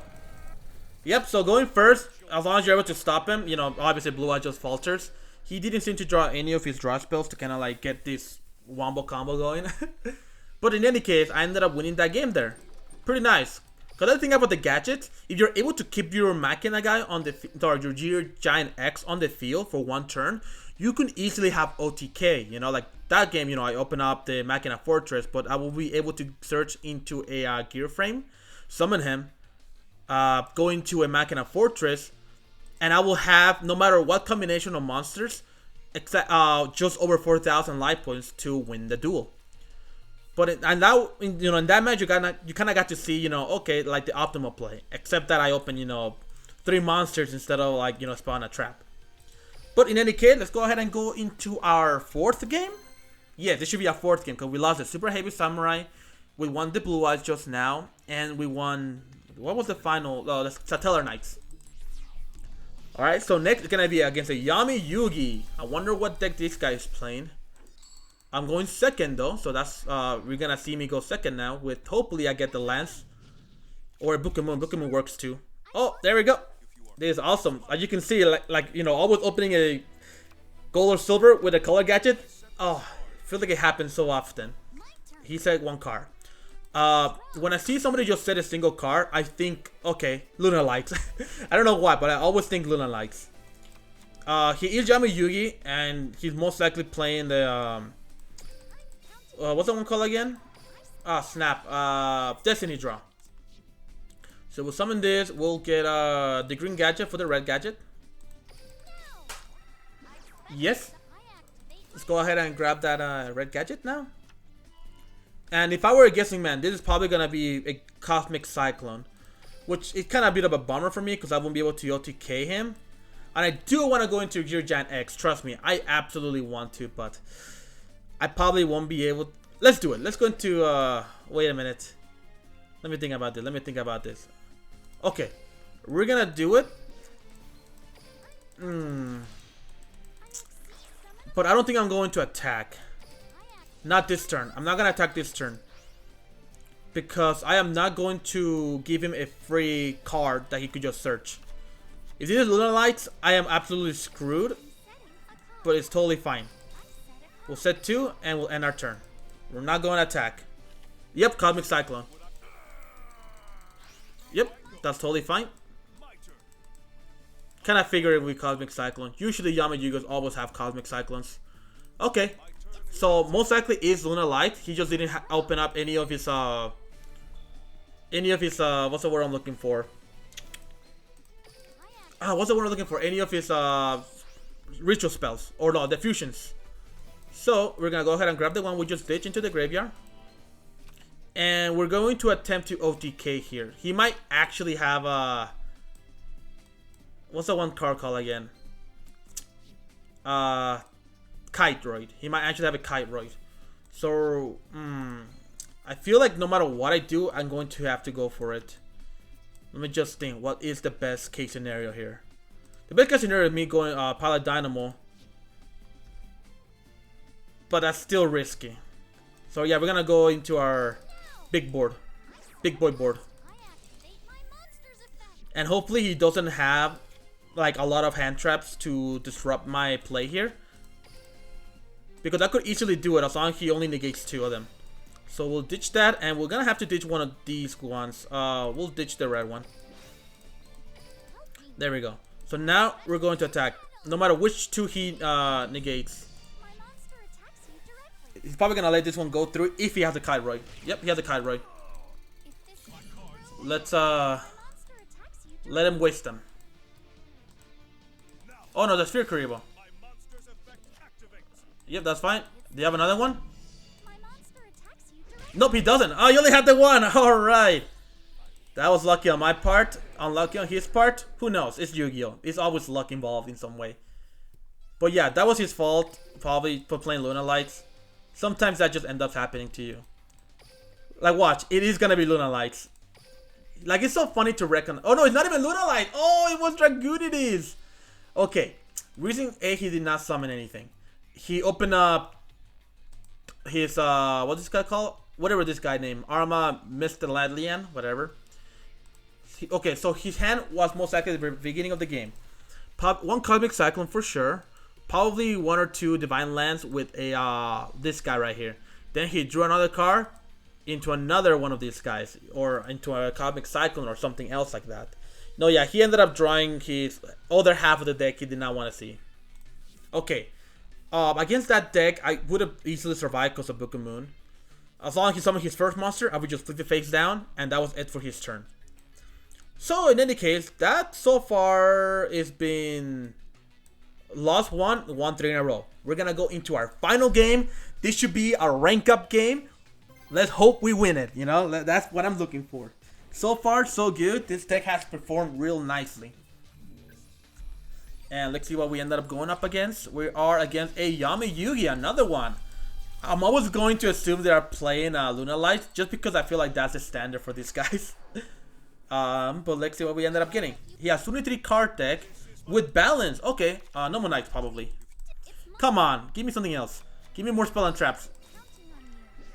Yep, so going first, as long as you're able to stop him, you know, obviously Blue Eye just falters. He didn't seem to draw any of his draw spells to kind of like get this wombo combo going. But in any case, I ended up winning that game there. Pretty nice. Because the thing about the gadget, if you're able to keep your Machina guy on the or your Giant X on the field for one turn, you can easily have OTK. You know, like that game, you know, I open up the Machina Fortress, but I will be able to search into a gear frame, summon him, go into a Machina Fortress, and I will have, no matter what combination of monsters, except just over 4,000 life points to win the duel. But in that match, you kind of got to see, you know, okay, like the optimal play. Except that I opened, you know, 3 monsters instead of like, you know, spawn a trap. But in any case, let's go ahead and go into our 4th game. Yeah, this should be our 4th game because we lost the Super Heavy Samurai. We won the Blue Eyes just now, and we won. What was the final? Oh, the Saterllarknight. All right, so next it's gonna be against a Yami Yugi. I wonder what deck this guy is playing. I'm going second though, so that's we're gonna see me go second now. With hopefully I get the Lance or a Bookimoon. Bookimoon works too. Oh, there we go. This is awesome. As you can see, like you know, always opening a gold or silver with a color gadget. Oh, I feel like it happens so often. He said 1 card. When I see somebody just set a single card, I think, okay, Luna likes. I don't know why, but I always think Luna likes. He is Yami Yugi, and he's most likely playing the what's that one called again? Ah, snap. Destiny Draw. So we'll summon this. We'll get the green gadget for the red gadget. Yes. Let's go ahead and grab that red gadget now. And if I were a guessing man, this is probably gonna be a Cosmic Cyclone, which is kind of a bit of a bummer for me because I won't be able to OTK him. And I do want to go into Giant X. Trust me, I absolutely want to, but I probably won't be able. Let's do it. Let's go into. Wait a minute. Let me think about this. Let me think about this. Okay, we're gonna do it. But I don't think I'm going to attack. Not this turn. I'm not gonna attack this turn because I am not going to give him a free card that he could just search. If this is Luna Lights, I am absolutely screwed. But it's totally fine. We'll set 2 and we'll end our turn. We're not going to attack. Yep, Cosmic Cyclone. Yep, that's totally fine. Kind of figured it would be Cosmic Cyclone. Usually Yugiohs always have Cosmic Cyclones. Okay. So most likely is Luna Light. He just didn't open up any of his what's the word I'm looking for? What's the word I'm looking for? Any of his ritual spells or no, the fusions. So we're gonna go ahead and grab the one we just ditched into the graveyard. And we're going to attempt to OTK here. He might actually have a what's the one card called again? Kite Droid. He might actually have a Kite Droid. So, I feel like no matter what I do, I'm going to have to go for it. Let me just think. What is the best case scenario here? The best case scenario is me going Pilot Dynamo. But that's still risky. So yeah, we're gonna go into our big board. Big boy board. And hopefully he doesn't have like a lot of hand traps to disrupt my play here. Because I could easily do it as long as he only negates 2 of them. So we'll ditch that, and we're gonna have to ditch one of these ones. We'll ditch the red one. There we go. So now we're going to attack. No matter which 2 he negates. He's probably gonna let this one go through if he has a Kite Droid. Yep, he has a Kite Droid. Let's let him waste them. Oh no, that's Sphere Karibo. Yep, that's fine. Do you have another one? Nope, he doesn't. Oh, you only had the one. Alright. That was lucky on my part. Unlucky on his part. Who knows? It's Yu-Gi-Oh! It's always luck involved in some way. But yeah, that was his fault. Probably for playing Luna Lights. Sometimes that just ends up happening to you. Like, watch. It is gonna be Luna Lights. Like, it's so funny to reckon. Oh no, it's not even Luna Light. Oh, it was Dragunities. Okay. Reason A, he did not summon anything. He opened up his what's this guy called? Whatever this guy named. Arma Mr. Ladlian, whatever. Okay, so his hand was most likely at the beginning of the game. One Cosmic Cyclone for sure. Probably 1 or 2 Divine Lands with a this guy right here. Then he drew another card into another one of these guys, or into a Cosmic Cyclone or something else like that. No, yeah, he ended up drawing his other half of the deck he did not want to see. Okay. Against that deck, I would have easily survived because of Book of Moon. As long as he summoned his first monster, I would just flip the face down, and that was it for his turn. So, in any case, that so far has been lost 1, won 3 in a row. We're gonna go into our final game. This should be a rank up game. Let's hope we win it, you know? That's what I'm looking for. So far, so good. This deck has performed real nicely. And let's see what we ended up going up against. We are against a Yugioh, another one. I'm always going to assume they are playing Luna Light just because I feel like that's the standard for these guys. But let's see what we ended up getting. He has 23 card deck with balance. Okay, no more knights probably. Come on, give me something else. Give me more spell and traps.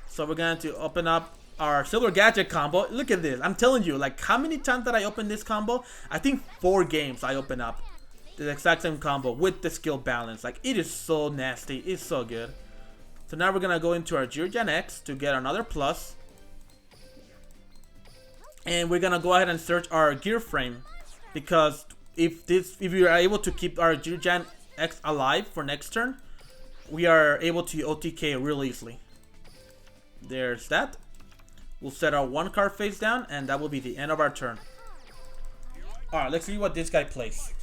So we're going to open up our Silver Gadget combo. Look at this. I'm telling you, like, how many times did I open this combo? I think 4 games I open up the exact same combo with the skill balance. Like, it is so nasty. It's so good. So now we're gonna go into our Georgian X to get another plus. And we're gonna go ahead and search our gear frame, because if we are able to keep our Georgian X alive for next turn, we are able to OTK real easily. There's that. We'll set our 1 card face down, and that will be the end of our turn. Alright, let's see what this guy plays.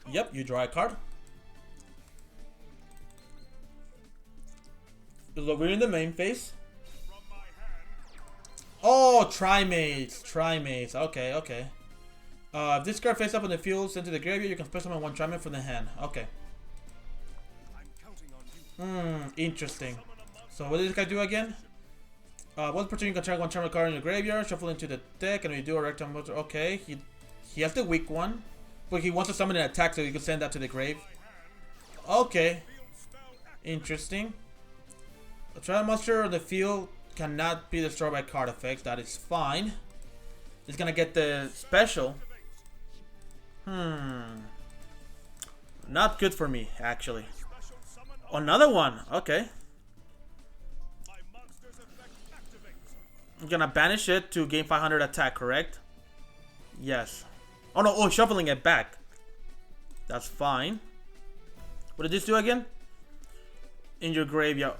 Yep, you draw a card. We're in the main phase. Oh, Triamid. Triamid. Okay, okay. If this card face up on the field, sent to the graveyard, you can special summon 1 Triamid from the hand. Okay. Interesting. So what did this guy do again? One person you can target 1 Triamid card in your graveyard, shuffle into the deck, and we do a rectangle. Okay, he has the weak one, but he wants to summon an attack, so you can send that to the grave. Okay. Interesting. A Triamid monster on the field cannot be destroyed by card effects. That is fine. It's gonna get the special. Not good for me, actually. Another one. Okay. I'm gonna banish it to gain 500 attack, correct? Yes. Oh no, oh, shuffling it back. That's fine. What did this do again? In your graveyard.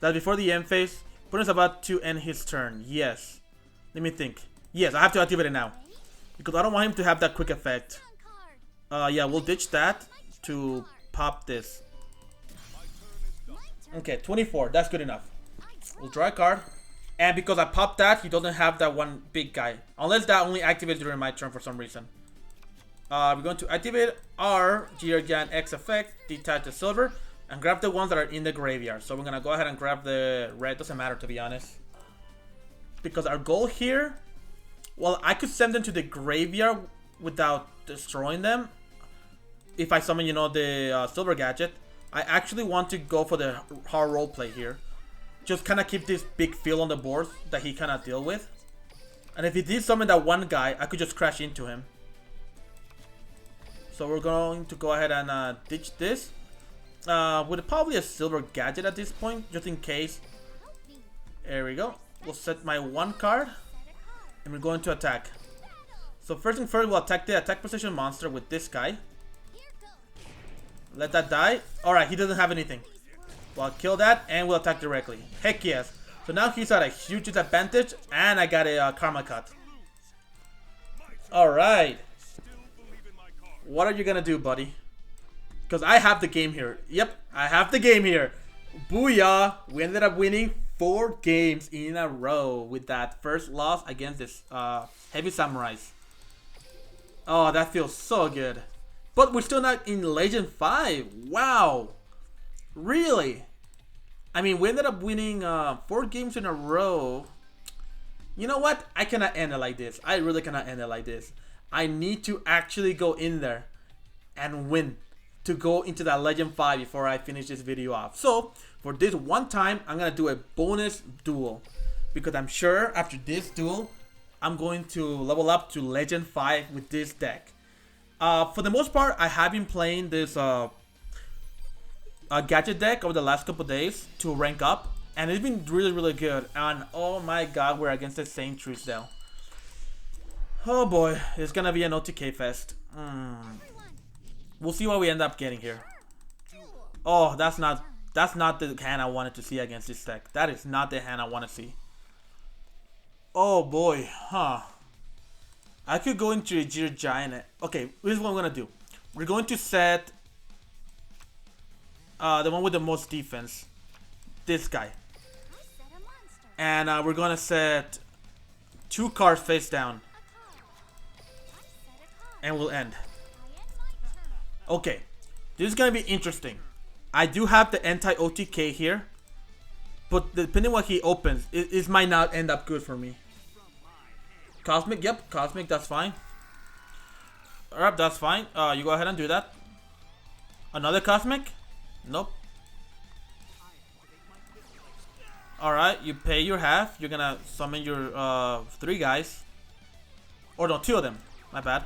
That's before the end phase. Opponent's about to end his turn. Yes. Let me think. Yes, I have to activate it now. Because I don't want him to have that quick effect. Yeah, we'll ditch that to pop this. Okay, 24. That's good enough. We'll draw a card. And because I popped that, he doesn't have that one big guy. Unless that only activates during my turn for some reason. We're going to activate our Yugioh X effect, detach the silver, and grab the ones that are in the graveyard. So we're going to go ahead and grab the red. Doesn't matter, to be honest. Because our goal here, well, I could send them to the graveyard without destroying them. If I summon, you know, the silver gadget. I actually want to go for the hard role play here. Just kind of keep this big field on the board that he cannot deal with. And if he did summon that one guy, I could just crash into him. So we're going to go ahead and ditch this. With probably a silver gadget at this point, just in case. There we go. We'll set my one card. And we're going to attack. So first thing first, we'll attack the attack position monster with this guy. Let that die. Alright, he doesn't have anything. Well, kill that and we'll attack directly. Heck yes. So now he's at a huge disadvantage and I got a karma cut. Alright. What are you gonna do, buddy? Because I have the game here. Yep, I have the game here. Booyah! We ended up winning 4 games in a row with that first loss against this heavy samurais. Oh, that feels so good. But we're still not in Legend 5. Wow. Really? I mean, we ended up winning 4 games in a row. You know what? I cannot end it like this. I really cannot end it like this. I need to actually go in there and win to go into that Legend 5 before I finish this video off. So, for this one time, I'm going to do a bonus duel. Because I'm sure after this duel, I'm going to level up to Legend 5 with this deck. For the most part, I have been playing this gadget deck over the last couple days to rank up, and it's been really good. And oh my god, we're against the same Truesdale. Oh boy, it's gonna be an OTK fest. We'll see what we end up getting here. Oh, that's not the hand I wanted to see against this deck. That is not the hand I want to see. Oh boy, huh? I could go into a Giant. Okay, here's what I'm gonna do. We're going to set the one with the most defense. This guy. And we're gonna set 2 cards face down. And we'll end. Okay, this is gonna be interesting. I do have the anti-OTK here. But depending on what he opens, it might not end up good for me. Cosmic, yep, Cosmic, that's fine. Alright, that's fine. You go ahead and do that. Another Cosmic? Nope. Alright, you pay your half. You're gonna summon your 3 guys. Or no, 2 of them. My bad.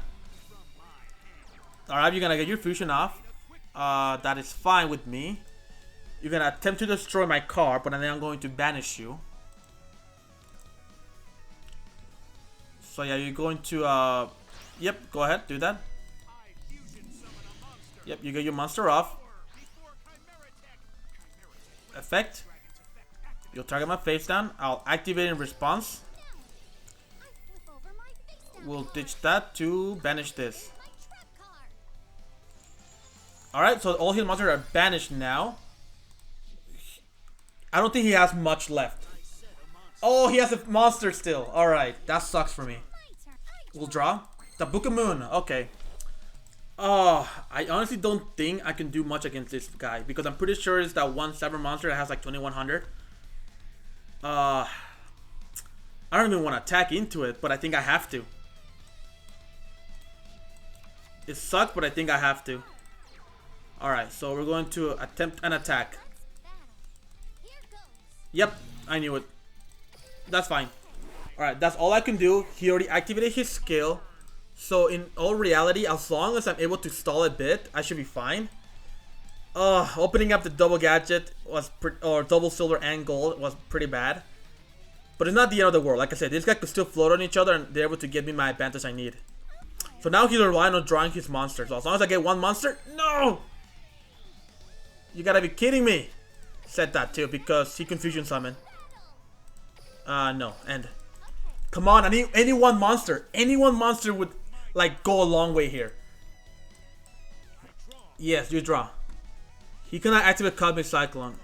Alright, you're gonna get your fusion off. That is fine with me. You're gonna attempt to destroy my card, but then I'm going to banish you. So yeah, you're going to, yep, go ahead, do that. Yep, you get your monster off. Effect. You'll target my face down. I'll activate in response. We'll ditch that to banish this. Alright, so all his monsters are banished now. I don't think he has much left. Oh, he has a monster still. Alright, that sucks for me. We'll draw. The Book of Moon. Okay. Oh, I honestly don't think I can do much against this guy. Because I'm pretty sure it's that one cyber monster that has like 2100. I don't even want to attack into it, but I think I have to. It sucks, but I think I have to. Alright, so we're going to attempt an attack. Yep, I knew it. That's fine. Alright, that's all I can do. He already activated his skill. So in all reality, as long as I'm able to stall a bit, I should be fine. Opening up the double gadget was or double silver and gold was pretty bad. But it's not the end of the world. Like I said, this guy could still float on each other and they're able to get me my advantage I need. So now he's relying on drawing his monsters. So as long as I get one monster, no! You gotta be kidding me. Said that too because he confusion summon. No, end. Come on, I need any one monster. Any one monster would like go a long way here. Yes, you draw. He cannot activate Cosmic Cyclone.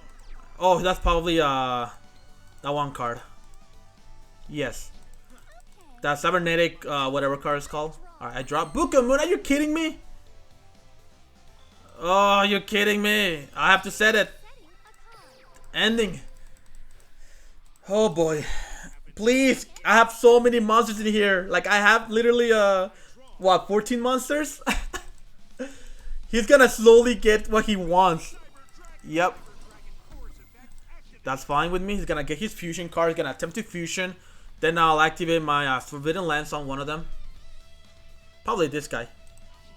Oh, that's probably that one card. Yes. That cybernetic whatever card is called. Alright, I drop Bukamoon. Are you kidding me? Oh, you're kidding me. I have to set it. Ending. Oh boy. Please. I have so many monsters in here. Like I have literally what, 14 monsters? He's gonna slowly get what he wants. Yep. That's fine with me. He's gonna get his fusion card. He's gonna attempt to fusion. Then I'll activate my Forbidden Lance on one of them. Probably this guy.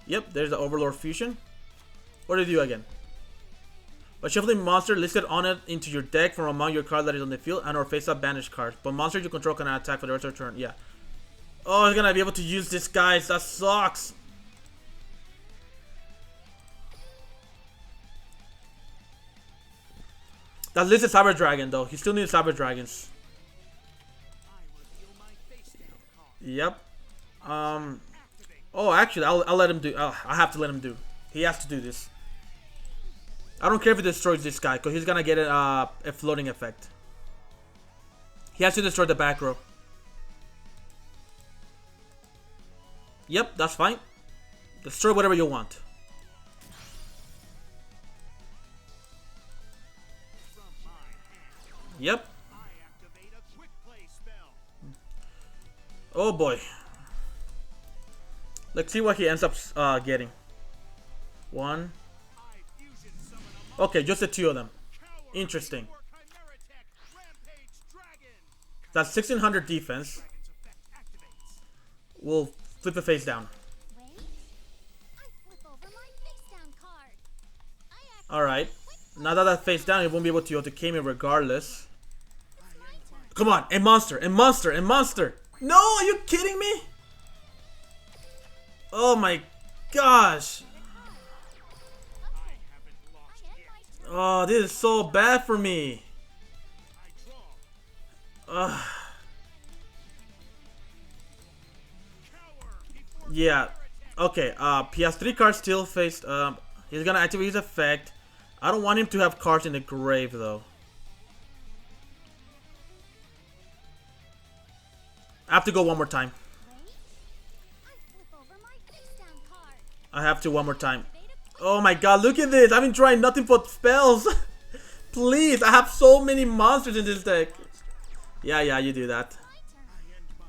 Yep, there's the Overlord fusion. What did he do again? By shuffling monster listed on it into your deck from among your cards that is on the field and or face-up banished cards. But monsters you control cannot attack for the rest of the turn. Yeah. Oh, he's gonna be able to use this, guys. That sucks. That listed Cyber Dragon though. He still needs Cyber Dragons. Yep. Oh, actually, I'll let him do. I have to let him do. He has to do this. I don't care if he destroys this guy, because he's gonna get a floating effect. He has to destroy the back row. Yep, that's fine. Destroy whatever you want. Yep. Oh boy. Let's see what he ends up getting. One. Okay, just the two of them. Interesting. That's 1600 defense. We'll flip the face down. Alright. Now that that's face down, it won't be able to OTK me regardless. Come on, a monster, a monster, a monster. No, are you kidding me? Oh my gosh. Oh, this is so bad for me. Yeah. Okay, he has 3 cards still faced. He's gonna activate his effect. I don't want him to have cards in the grave though. I have to go one more time. I have to one more time. Oh my god, look at this. I've been trying nothing but spells. Please, I have so many monsters in this deck. Yeah, you do that.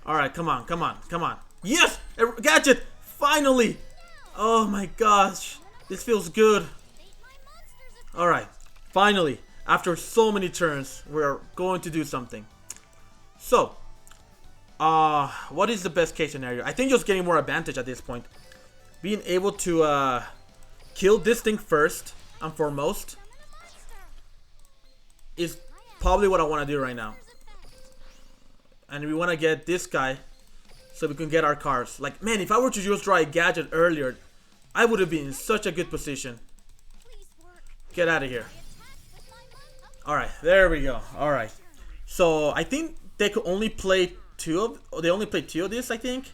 Alright, come on, come on, come on. Yes! Gadget! Finally! Oh my gosh. This feels good. Alright, finally. After so many turns, we're going to do something. So, what is the best case scenario? I think just getting more advantage at this point. Being able to kill this thing first and foremost is probably what I want to do right now. And we want to get this guy so we can get our cards. Like, man, if I were to just draw a gadget earlier, I would have been in such a good position. Get out of here. Alright, there we go. Alright. So, I think they could only play they only played 2 of this, I think.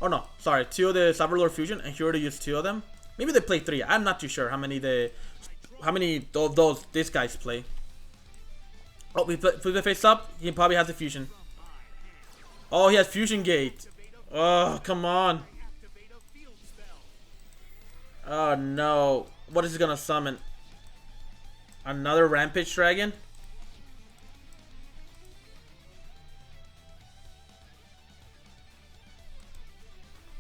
Oh no, sorry, 2 of the Saterllarknight Fusion, and he already used 2 of them. Maybe they play 3. I'm not too sure how many of those this guys play. Oh, we flip the face up. He probably has the fusion. Oh, he has fusion gate. Oh, come on. Oh no, what is he gonna summon? Another Rampage Dragon?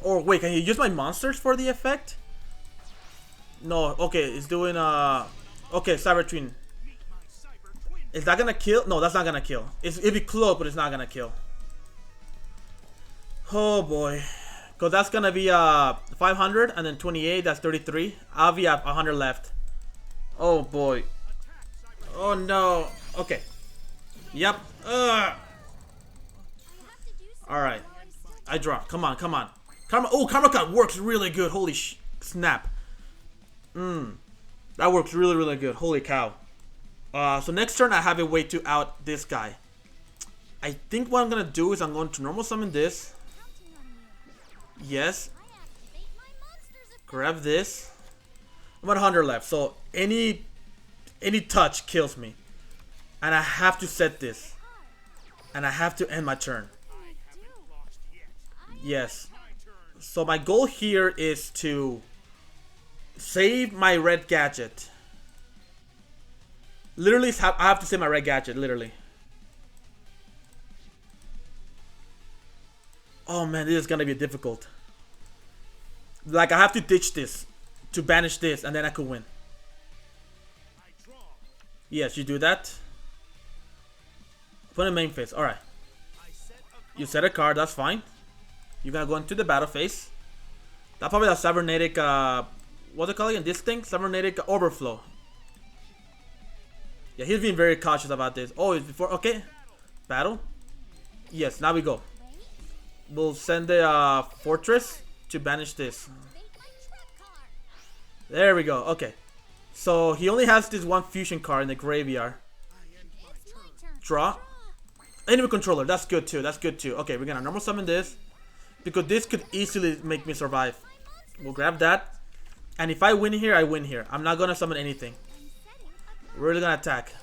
Or wait, can you use my monsters for the effect? No, okay, it's doing okay, Cyber Twin. Is that gonna kill? No, that's not gonna kill. It'd be close, but it's not gonna kill. Oh boy. Cause that's gonna be 500 and then 28, that's 33. I'll be at 100 left. Oh boy. Oh no. Okay. Yep. Alright. I draw. Come on, come on. Karma. Oh, Karma Cut works really good. Holy snap. That works really, really good. Holy cow. So next turn I have a way to out this guy. I think what I'm gonna do is I'm going to normal summon this. Yes. Grab this. I'm at 100 left, so any touch kills me. And I have to set this. And I have to end my turn. Yes. So my goal here is to save my red gadget. Literally, I have to save my red gadget, literally. Oh man, this is gonna be difficult. Like, I have to ditch this to banish this, and then I could win. Yes, you do that. Put in main phase, alright. You set a card, that's fine. You're gonna go into the battle phase. That's probably a cybernetic, what's it called again? This thing? Cybernetic overflow. Yeah, he's being very cautious about this. Oh, it's before, okay. Battle. Yes, now we go. We'll send the fortress to banish this. There we go, okay. So he only has this one fusion card in the graveyard. Draw. Enemy controller, that's good too, that's good too. Okay, we're gonna normal summon this, because this could easily make me survive. We'll grab that. And if I win here, I win here. I'm not gonna summon anything. We're really gonna attack.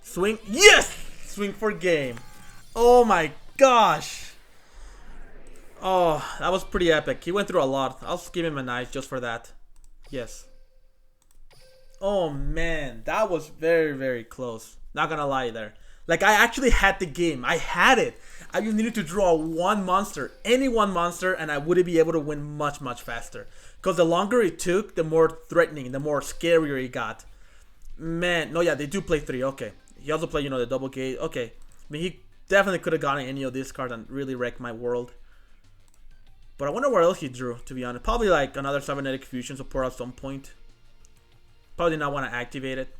Swing. Yes! Swing for game. Oh my gosh. Oh, that was pretty epic. He went through a lot. I'll give him a knife just for that. Yes. Oh man, that was very, very close. Not gonna lie there. Like, I actually had the game. I had it. I just needed to draw one monster. Any one monster, and I would be able to win much, much faster. Because the longer it took, the more threatening, the more scarier it got. Man, no, yeah, they do play 3. Okay. He also played, you know, the double gate. Okay. I mean, he definitely could have gotten any of these cards and really wrecked my world. But I wonder what else he drew, to be honest. Probably like another cybernetic fusion support at some point. Probably did not want to activate it.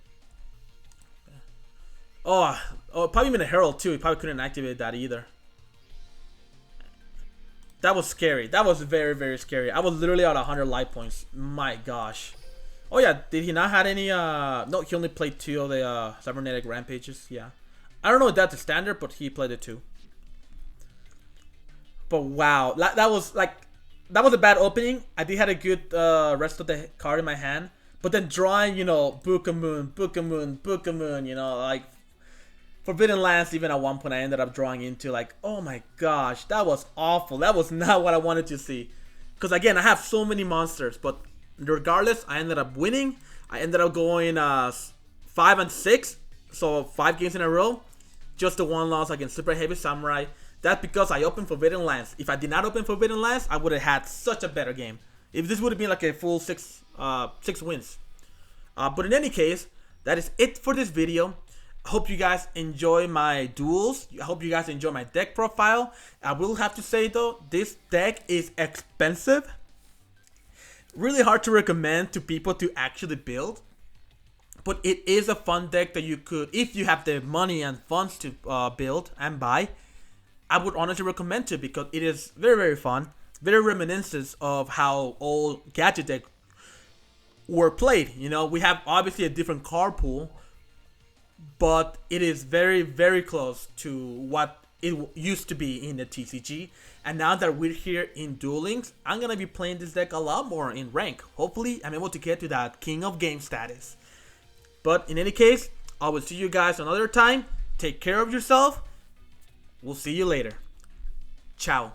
Oh, probably even a herald too. He probably couldn't activate that either. That was scary. That was very, very scary. I was literally at 100 life points. My gosh. Oh yeah, did he not have any, no, he only played 2 of the cybernetic rampages. Yeah. I don't know if that's the standard, but he played it 2. But wow, that was like, that was a bad opening. I did had a good rest of the card in my hand. But then drawing, you know, Book of Moon, Book of Moon, Book of Moon, you know, like, Forbidden Lands, even at one point I ended up drawing into, like, oh my gosh, that was awful. That was not what I wanted to see. Because again, I have so many monsters, but regardless, I ended up winning. I ended up going 5 and 6, so 5 games in a row. Just the one loss against Super Heavy Samurai. That's because I opened Forbidden Lands. If I did not open Forbidden Lands, I would have had such a better game. If this would have been like a full 6 wins. But in any case, that is it for this video. I hope you guys enjoy my duels. I hope you guys enjoy my deck profile. I will have to say though, this deck is expensive. Really hard to recommend to people to actually build. But it is a fun deck that you could, if you have the money and funds to build and buy, I would honestly recommend to, because it is very, very fun. Very reminiscent of how old Gadget deck were played. You know, we have obviously a different card pool, but it is very, very close to what it used to be in the TCG. And now that we're here in Duel Links, I'm going to be playing this deck a lot more in rank. Hopefully, I'm able to get to that King of Game status. But in any case, I will see you guys another time. Take care of yourself. We'll see you later. Ciao.